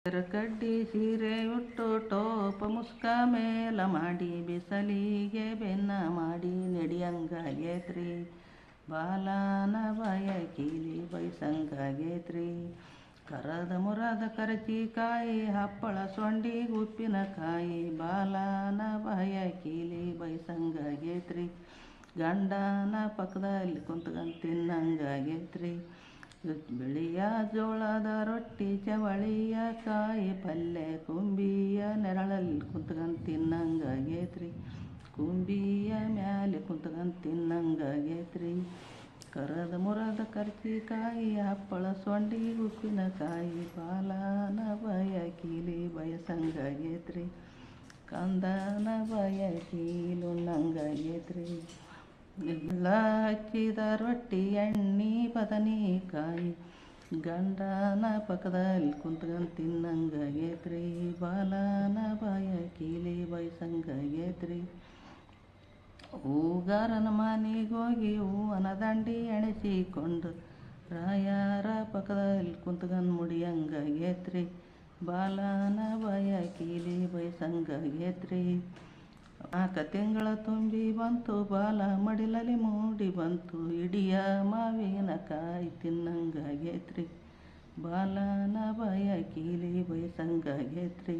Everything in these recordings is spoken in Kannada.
ಕಡ್ಡಿ ಸೀರೆ ಉಟ್ಟು ಟೋಪ ಮುಸ್ಕ ಮೇಲ ಮಾಡಿ ಬಿಸಲಿಗೆ ಬೆನ್ನ ಮಾಡಿ ನಡೆಯಂಗಾಗೇತ್ರಿ. ಬಾಲನ ಬಾಯ ಕೀಲಿ ಬೈಸಂಗಾಗೇತ್ರಿ. ಕರದ ಮುರದ ಕರಚಿಕಾಯಿ ಹಪ್ಪಳ ಸೊಂಡಿ ಉಪ್ಪಿನಕಾಯಿ ಬಾಲನ ಬಾಯ ಕೀಲಿ ಬೈಸಂಗಾಗೇತ್ರಿ. ಗಂಡನ ಪಕ್ಕದಲ್ಲಿ ಕುಂತ್ಕೊಂಡು ತಿನ್ನಂಗಾಗೇತ್ರಿ. ಬಿಳಿಯ ಜೋಳದ ರೊಟ್ಟಿ ಚವಳಿಯ ಕಾಯಿ ಪಲ್ಯ ಕುಂಬಿಯ ನೆರಳಲ್ಲಿ ಕುಂತ್ಕೊಂಡು ತಿನ್ನಂಗಾಗೇತ್ರಿ. ಕುಂಬಿಯ ಮ್ಯಾಲೆ ಕುಂತ್ಕೊಂಡು ತಿನ್ನಂಗಾಗೇತ್ರಿ. ಕರದ ಮುರದ ಕರ್ಚಿಕಾಯಿ ಹಪ್ಪಳ ಸೊಂಡಿ ಉಪ್ಪಿನಕಾಯಿ ಬಾಲನ ಬಾಯ ಕೀಲಿ ಬಯಸಂಗಾಗೇತ್ರಿ. ಕಂದನ ಬಾಯ ಕೀಲುಣ್ಣಂಗಾಗೇತ್ರಿ. ಎಲ್ಲ ಹಚ್ಚಿದ ರೊಟ್ಟಿ ಎಣ್ಣೆ ಬದನೆಕಾಯಿ ಗಂಡನ ಪಕ್ಕದಲ್ಲಿ ಕುಂತ್ಕೊಂಡು ತಿನ್ನಂಗಾಗೇತ್ರಿ. ಬಾಲನ ಬಾಯ ಕೀಲಿ ಬೈಸಂಗಾಗೇತ್ರಿ. ಹೂಗಾರನ ಮನೆಗೆ ಹೋಗಿ ಹೂವನ ದಂಡಿ ಎಣೆಸಿಕೊಂಡು ರಾಯರ ಪಕ್ಕದಲ್ಲಿ ಕುಂತ್ಕೊಂಡು ಮುಡಿಯಂಗಾಗೇತ್ರಿ. ಬಾಲನ ಬಾಯ ಕೀಲಿ ಬೈಸಂಗಾಗೇತ್ರಿ. 4 ತಿಂಗಳ ತುಂಬಿ ಬಂತು ಬಾಲ ಮಡಿಲಲ್ಲಿ ಮೂಡಿ ಬಂತು ಇಡಿಯ ಮಾವಿನಕಾಯಿ ತಿನ್ನಂಗಾಗೇತ್ರಿ. ಬಾಲನ ಬಾಯ ಕೀಲಿ ಬೈಸಂಗಾಗೇತ್ರಿ.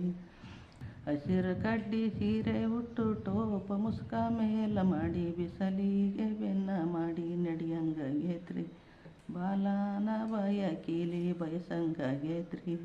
ಹಸಿರು ಕಡ್ಡಿ ಸೀರೆ ಉಟ್ಟು ಟೋಪ ಮುಸ್ಕ ಮೇಲ ಮಾಡಿ ಬಿಸಲಿಗೆ ಬೆನ್ನ ಮಾಡಿ ನಡೆಯಂಗಾಗೇತ್ರಿ. ಬಾಲನ ಬಾಯ ಕೀಲಿ ಬೈಸಂಗಾಗೇತ್ರಿ.